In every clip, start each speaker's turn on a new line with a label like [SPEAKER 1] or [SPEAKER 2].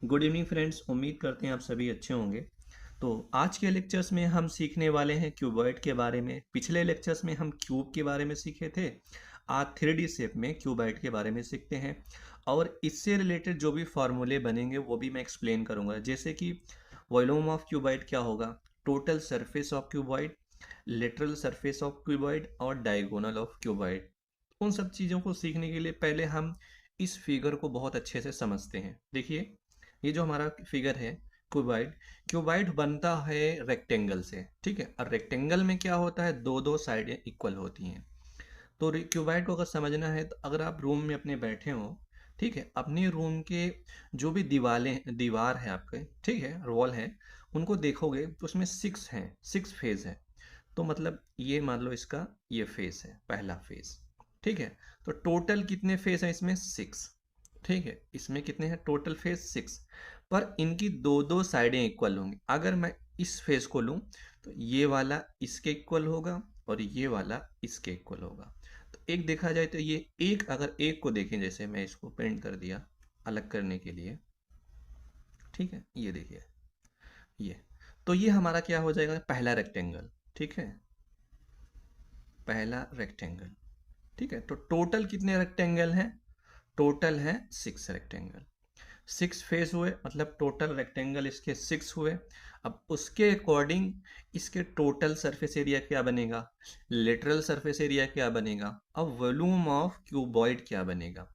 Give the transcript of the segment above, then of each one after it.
[SPEAKER 1] Good evening friends, उम्मीद करते हैं आप सभी अच्छे होंगे। तो आज के लेक्चर्स में हम सीखने वाले हैं क्यूबॉइड के बारे में। पिछले लेक्चर्स में हम क्यूब के बारे में सीखे थे। आज 3D शेप में क्यूबॉइड के बारे में सीखते हैं और इससे रिलेटेड जो भी फार्मूले बनेंगे वो भी मैं एक्सप्लेन करूंगा। जैसे कि वॉल्यूम ऑफ क्यूबॉइड क्या होगा, total surface of cuboid, lateral surface of cuboid और डायगोनल ऑफ क्यूबॉइड। उन सब चीज़ों को सीखने के लिए पहले हम इस फिगर को बहुत अच्छे से समझते हैं। देखिए, ये जो हमारा फिगर है क्यूबाइड, क्यूबाइड बनता है रेक्टेंगल से। ठीक है, और रेक्टेंगल में क्या होता है, दो दो साइडें इक्वल होती हैं। तो क्यूबाइड को अगर समझना है तो अगर आप रूम में अपने बैठे हो, ठीक है, अपने रूम के जो भी दीवार है आपके, ठीक है, वॉल है, उनको देखोगे तो उसमें सिक्स हैं, सिक्स फेज है। तो मतलब ये मान लो इसका ये फेस है, पहला फेस। ठीक है, तो टोटल कितने फेस हैं इसमें, सिक्स। ठीक है, इसमें कितने हैं टोटल फेस, सिक्स। पर इनकी दो दो साइडें इक्वल होंगी। अगर मैं इस फेस को लूं तो ये वाला इसके इक्वल होगा और ये वाला इसके इक्वल होगा। तो एक देखा जाए तो ये एक, अगर एक को देखें, जैसे मैं इसको पेंट कर दिया अलग करने के लिए, ठीक है, ये देखिए, ये, तो ये हमारा क्या हो जाएगा, पहला रेक्टेंगल। ठीक है, पहला रेक्टेंगल। ठीक है, तो टोटल कितने रेक्टेंगल हैं, टोटल है सिक्स रेक्टेंगल। सिक्स फेस हुए, मतलब टोटल रेक्टेंगल इसके सिक्स हुए। अब उसके अकॉर्डिंग इसके टोटल सरफेस एरिया क्या बनेगा, लेटरल सरफेस एरिया क्या बनेगा, अब वॉल्यूम ऑफ क्यूबॉइड क्या बनेगा।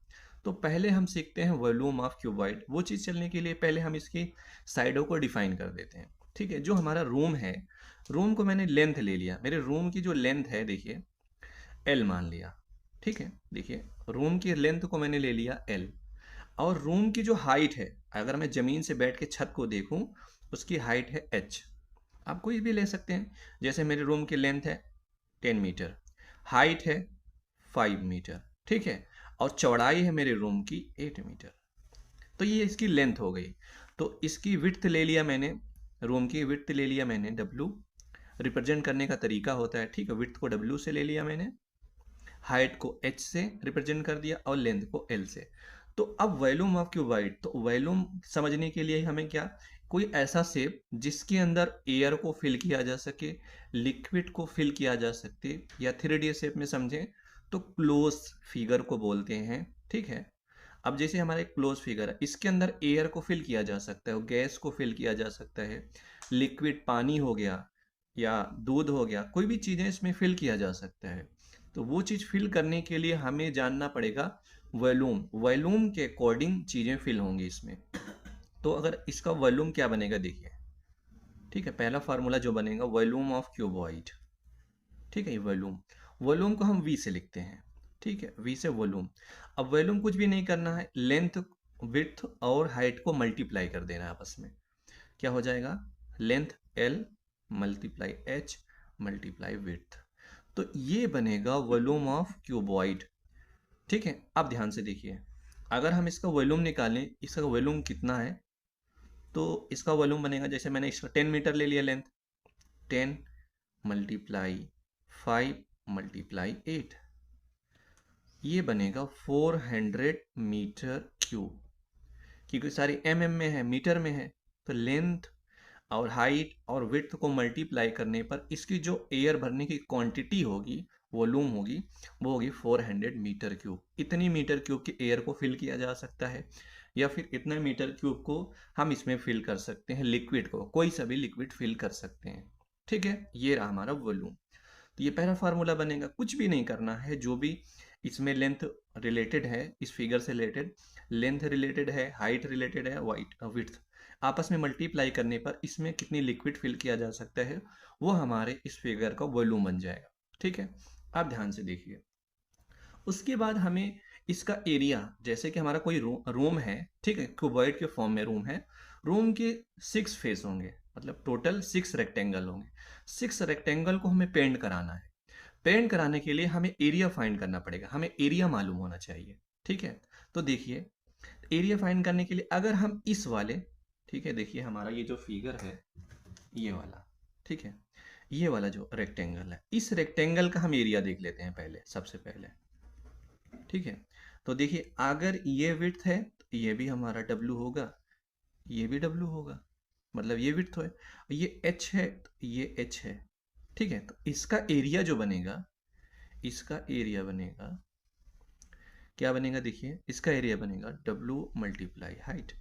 [SPEAKER 1] तो पहले हम सीखते हैं वॉल्यूम ऑफ क्यूबॉइड। वो चीज़ चलने के लिए पहले हम इसकी साइडों को डिफाइन कर देते हैं। ठीक है, जो हमारा रूम है, रूम को मैंने लेंथ ले लिया, मेरे रूम की जो लेंथ है देखिए, एल मान लिया। ठीक है, देखिए, रूम की लेंथ को मैंने ले लिया एल। और रूम की जो हाइट है, अगर मैं ज़मीन से बैठ के छत को देखूं, उसकी हाइट है एच। आप कोई भी ले सकते हैं। जैसे मेरे रूम की लेंथ है 10 मीटर, हाइट है 5 मीटर। ठीक है, और चौड़ाई है मेरे रूम की 8 मीटर। तो ये इसकी लेंथ हो गई। तो इसकी विड्थ ले लिया मैंने, रूम की विड्थ ले लिया मैंने, डब्लू। रिप्रेजेंट करने का तरीका होता है, ठीक है, विड्थ को डब्लू से ले लिया मैंने, हाइट को एच से रिप्रेजेंट कर दिया और लेंथ को एल से। तो अब वॉल्यूम ऑफ क्यूबाइड, तो वॉल्यूम समझने के लिए हमें क्या, कोई ऐसा शेप जिसके अंदर एयर को फिल किया जा सके, लिक्विड को फिल किया जा सके, या 3D शेप में समझें तो क्लोज फिगर को बोलते हैं। ठीक है, अब जैसे हमारा एक क्लोज फिगर है, इसके अंदर एयर को फिल किया जा सकता है, गैस को फिल किया जा सकता है, लिक्विड पानी हो गया या दूध हो गया, कोई भी चीज़ें इसमें फिल किया जा सकता है। तो वो चीज़ फिल करने के लिए हमें जानना पड़ेगा वॉल्यूम, वॉल्यूम के अकॉर्डिंग चीज़ें फिल होंगी इसमें। तो अगर इसका वॉल्यूम क्या बनेगा देखिए, ठीक है, पहला फार्मूला जो बनेगा वॉल्यूम ऑफ क्यूबॉइड। ठीक है, ये वॉल्यूम, वॉल्यूम को हम वी से लिखते हैं। ठीक है, वी से वॉल्यूम। अब वॉल्यूम कुछ भी नहीं करना है, लेंथ, विड्थ और हाइट को मल्टीप्लाई कर देना है आपस में। क्या हो जाएगा, length L multiply H multiply width. तो ये बनेगा वॉल्यूम ऑफ क्यूबॉइड। ठीक है, अब ध्यान से देखिए, अगर हम इसका वॉल्यूम निकालें, इसका वॉल्यूम कितना है, तो इसका वॉल्यूम बनेगा, जैसे मैंने इसका 10 मीटर ले लिया लेंथ, 10 × 5 × 8, ये बनेगा 400 मीटर क्यूब। क्योंकि सारी में है, मीटर में है, तो लेंथ और हाइट और विड्थ को मल्टीप्लाई करने पर इसकी जो एयर भरने की क्वांटिटी होगी, वॉल्यूम होगी, वो होगी 400 मीटर क्यूब। इतनी मीटर क्यूब की एयर को फिल किया जा सकता है, या फिर इतना मीटर क्यूब को हम इसमें फिल कर सकते हैं, लिक्विड को, कोई सा भी लिक्विड फिल कर सकते हैं। ठीक है, ये रहा हमारा वॉल्यूम। तो ये पहला फार्मूला बनेगा, कुछ भी नहीं करना है, जो भी इसमें लेंथ रिलेटेड है, इस फिगर से रिलेटेड लेंथ रिलेटेड है, हाइट रिलेटेड है, वाइट विड्थ, आपस में मल्टीप्लाई करने पर इसमें कितनी लिक्विड फिल किया जा सकता है, वो हमारे इस फिगर का वॉल्यूम बन जाएगा। ठीक है, आप ध्यान से देखिए। उसके बाद हमें इसका एरिया, जैसे कि हमारा कोई रूम है, ठीक है, क्यूबॉइड के फॉर्म में रूम है, रूम के सिक्स फेस होंगे, मतलब टोटल सिक्स रेक्टेंगल होंगे। सिक्स रेक्टेंगल को हमें पेंट कराना है। पेंट कराने के लिए हमें एरिया फाइंड करना पड़ेगा, हमें एरिया मालूम होना चाहिए। ठीक है, तो देखिए, एरिया फाइंड करने के लिए अगर हम इस वाले, ठीक है, देखिए हमारा ये जो फिगर है, ये वाला, ठीक है, ये वाला जो रेक्टेंगल है, इस रेक्टेंगल का हम एरिया देख लेते हैं पहले, सबसे पहले। ठीक है, तो देखिए, अगर ये विड्थ है तो ये भी हमारा डब्लू होगा, ये भी W होगा, मतलब ये विड्थ है, ये H है तो ये H है। ठीक है, तो इसका एरिया जो बनेगा, इसका एरिया बनेगा, क्या बनेगा देखिए, इसका एरिया बनेगा W multiply height,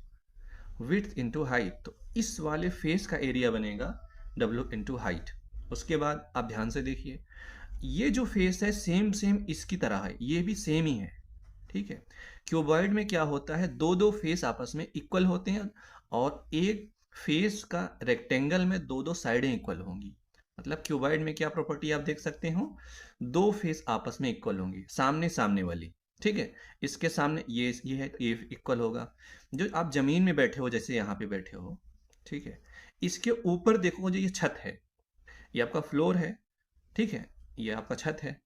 [SPEAKER 1] width into height, तो इस वाले फेस का एरिया बनेगा W इंटू हाइट। उसके बाद आप ध्यान से देखिए, ये जो फेस है सेम सेम इसकी तरह है, ये भी सेम ही है। ठीक है, क्यूबॉइड में क्या होता है, दो दो फेस आपस में इक्वल होते हैं, और एक फेस का रेक्टेंगल में दो दो साइडें इक्वल होंगी। मतलब क्यूबॉइड में क्या प्रॉपर्टी आप देख सकते हो, दो फेस आपस में इक्वल होंगी, सामने सामने वाली। ठीक है, इसके सामने ये है तो ये इक्वल होगा। जो आप जमीन में बैठे हो, जैसे यहाँ पे बैठे हो, ठीक है, इसके ऊपर देखो जो ये छत है, ये आपका फ्लोर है। ठीक है, ये आपका छत है,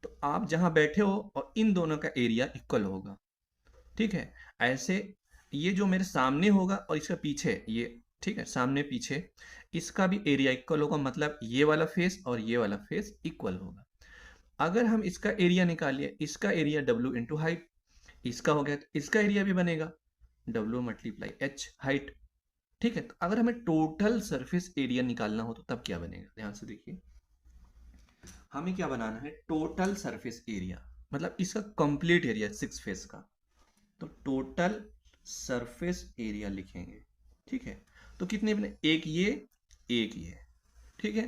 [SPEAKER 1] तो आप जहां बैठे हो और इन दोनों का एरिया इक्वल होगा। ठीक है, ऐसे ये जो मेरे सामने होगा और इसका पीछे ये, ठीक है, सामने पीछे इसका भी एरिया इक्वल होगा, मतलब ये वाला फेस और ये वाला फेस इक्वल होगा। अगर हम इसका एरिया निकालिए, इसका एरिया W इंटू हाइट, इसका हो गया, तो इसका एरिया भी बनेगा W मल्टीप्लाई H हाइट। ठीक है, तो अगर हमें टोटल सरफेस एरिया निकालना हो तो तब क्या बनेगा, ध्यान से देखिए, हमें क्या बनाना है, टोटल सरफेस एरिया, मतलब इसका कंप्लीट एरिया सिक्स फेस का, तो टोटल सरफेस एरिया लिखेंगे। ठीक है, तो कितने बने, एक ये। ठीक है,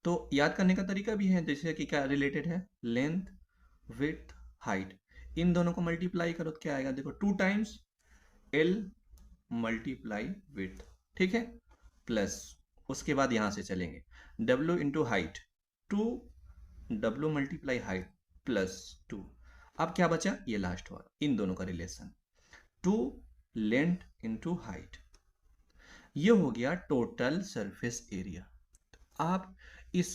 [SPEAKER 1] तो याद करने का तरीका भी है, जैसे कि क्या रिलेटेड है, लेंथ विड्थ हाइट, इन दोनों को मल्टीप्लाई करो तो क्या आएगा, देखो 2 टाइम्स L मल्टीप्लाई विड्थ। ठीक है, प्लस उसके बाद यहां से चलेंगे W into height, 2 W multiply height plus 2। अब क्या बचा, ये लास्ट वाला, इन दोनों का रिलेशन, 2 लेंथ इंटू हाइट, ये हो गया टोटल सरफेस एरिया। आप इस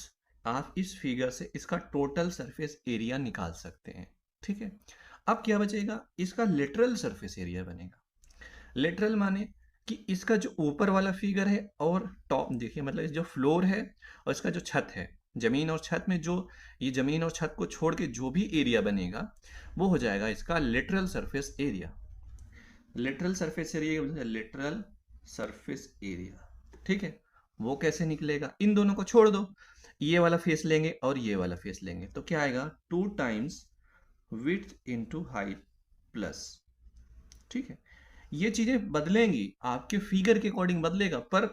[SPEAKER 1] आप इस फिगर से इसका टोटल सरफेस एरिया निकाल सकते हैं। ठीक है, अब क्या बचेगा, इसका लिटरल सरफेस एरिया बनेगा। लिटरल माने कि इसका जो ऊपर वाला फिगर है और टॉप देखिए, मतलब जो फ्लोर है और इसका जो छत है, जमीन और छत में जो, ये जमीन और छत को छोड़ के जो भी एरिया बनेगा वो हो जाएगा इसका literal surface area. Literal surface area, literal surface area. ठीक है, वो कैसे निकलेगा, इन दोनों को छोड़ दो, ये वाला फेस लेंगे और ये वाला फेस लेंगे, तो क्या आएगा, 2 times width into height plus. ठीक है, ये चीजें बदलेंगी, आपके फिगर के अकॉर्डिंग बदलेगा, पर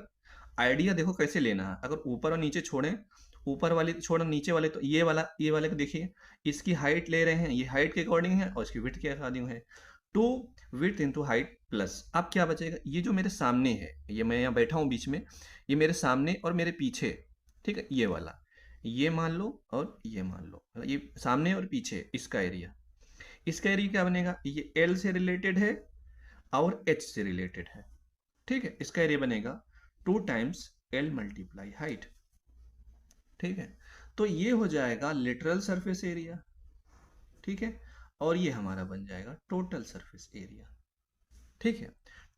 [SPEAKER 1] आइडिया देखो कैसे लेना है। अगर ऊपर और नीचे छोड़ें, ऊपर वाले छोड़ें नीचे वाले, तो ये वाले को देखिए, इसकी हाइट ले रहे हैं, ये हाइट के अकॉर्डिंग है और इसकी विड्थ के अकॉर्डिंग है, 2 विड्थ इंटू हाइट प्लस। अब क्या बचेगा, ये जो मेरे सामने है, ये मैं यहाँ बैठा हूँ बीच में, ये मेरे सामने और मेरे पीछे, ठीक है, ये वाला, ये मान लो और ये मान लो, ये सामने और पीछे इसका एरिया, इसका एरिया क्या बनेगा, ये L से रिलेटेड है और H से रिलेटेड है। ठीक है, इसका एरिया बनेगा 2 टाइम्स L मल्टीप्लाई हाइट। ठीक है, तो ये हो जाएगा लिटरल सरफेस एरिया। ठीक है, और ये हमारा बन जाएगा टोटल सरफेस एरिया। ठीक है,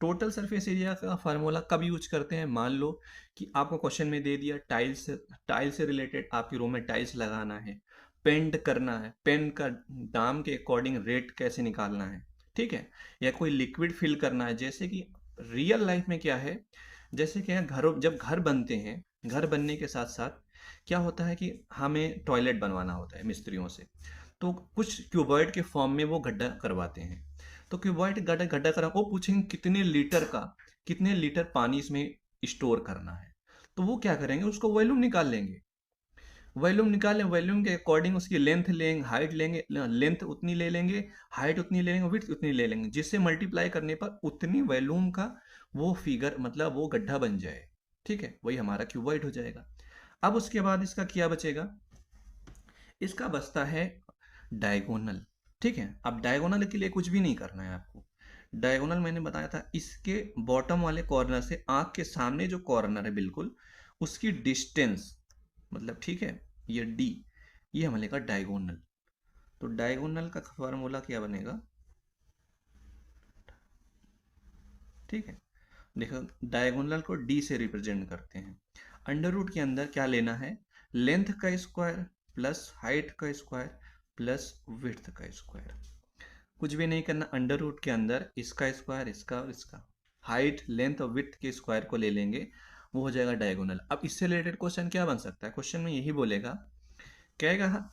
[SPEAKER 1] टोटल सरफेस एरिया का फार्मूला कब यूज करते हैं, मान लो कि आपको क्वेश्चन में दे दिया टाइल से रिलेटेड आपके रूम में टाइल्स लगाना है, पेंट करना है, पेन का दाम के अकॉर्डिंग रेट कैसे निकालना है। ठीक है, या कोई लिक्विड फिल करना है, जैसे कि रियल लाइफ में क्या है, जैसे कि घर, जब घर बनते हैं, घर बनने के साथ साथ क्या होता है कि हमें टॉयलेट बनवाना होता है मिस्त्रियों से, तो कुछ क्यूबॉइड के फॉर्म में वो गड्ढा करवाते हैं, तो क्यूबॉइड गड्ढा गड्ढा करा, वो पूछेंगे कितने लीटर पानी इसमें स्टोर करना है, तो वो क्या करेंगे, उसको वॉल्यूम निकाल लेंगे, वॉल्यूम के अकॉर्डिंग उसकी लेंथ लेंगे, हाइट लेंगे, लेंथ उतनी ले लेंगे, हाइट उतनी ले लेंगे, विड्थ उतनी ले लेंगे, जिससे मल्टीप्लाई करने पर उतनी वॉल्यूम का वो फिगर, मतलब वो गड्ढा बन जाए। ठीक है, वही हमारा क्यूबॉइड हो जाएगा। अब उसके बाद इसका क्या बचेगा, इसका बचता है डायगोनल। ठीक है, अब डायगोनल के लिए कुछ भी नहीं करना है आपको। डायगोनल मैंने बताया था, इसके बॉटम वाले कॉर्नर से आंख के सामने जो कॉर्नर है बिल्कुल, उसकी डिस्टेंस, मतलब ठीक है, ये D, ये हमें लेगा डायगोनल। तो डायगोनल का फॉर्मूला क्या बनेगा, ठीक है, देखो डायगोनल को D से रिप्रेजेंट करते हैं। अंडर रूट के अंदर क्या लेना है, लेंथ का स्क्वायर प्लस हाइट का स्क्वायर प्लस विड्थ का स्क्वायर, कुछ भी नहीं करना, अंडर रूट के अंदर इसका स्क्वायर, इसका और इसका, हाइट लेंथ और विड्थ के स्क्वायर को ले लेंगे, वो हो जाएगा डायगोनल। अब इससे रिलेटेड क्वेश्चन क्या बन सकता है, क्वेश्चन में यही बोलेगा, कहेगा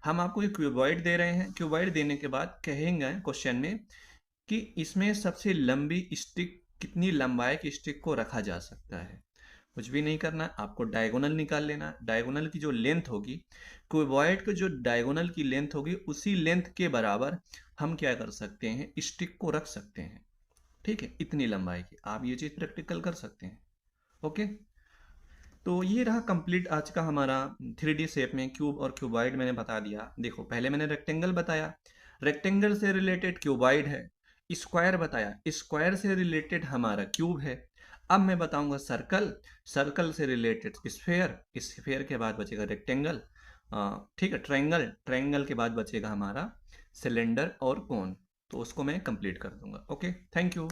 [SPEAKER 1] हम आपको एक क्यूबॉइड दे रहे हैं, क्यूबॉइड देने के बाद कहेंगे क्वेश्चन में कि इसमें सबसे लंबी स्टिक, कितनी लंबाई की स्टिक को रखा जा सकता है। कुछ भी नहीं करना, आपको डायगोनल निकाल लेना। डायगोनल की जो लेंथ होगी, क्यूबॉइड की जो डायगोनल की लेंथ होगी, उसी लेंथ के बराबर हम क्या कर सकते हैं, स्टिक को रख सकते हैं। ठीक है, इतनी लंबाई की आप ये चीज़ प्रैक्टिकल कर सकते हैं। ओके, तो ये रहा कंप्लीट आज का हमारा 3D शेप में क्यूब और क्यूबॉइड मैंने बता दिया। देखो पहले मैंने रेक्टेंगल बताया, रेक्टेंगल से रिलेटेड क्यूबॉइड है। स्क्वायर बताया, स्क्वायर से रिलेटेड हमारा क्यूब है। अब मैं बताऊंगा सर्कल, सर्कल से रिलेटेड स्फेयर, स्फेयर के बाद बचेगा रेक्टेंगल, ठीक है, ट्रायंगल, ट्रायंगल के बाद बचेगा हमारा सिलेंडर और कोन। तो उसको मैं कंप्लीट कर दूंगा। Okay, thank you.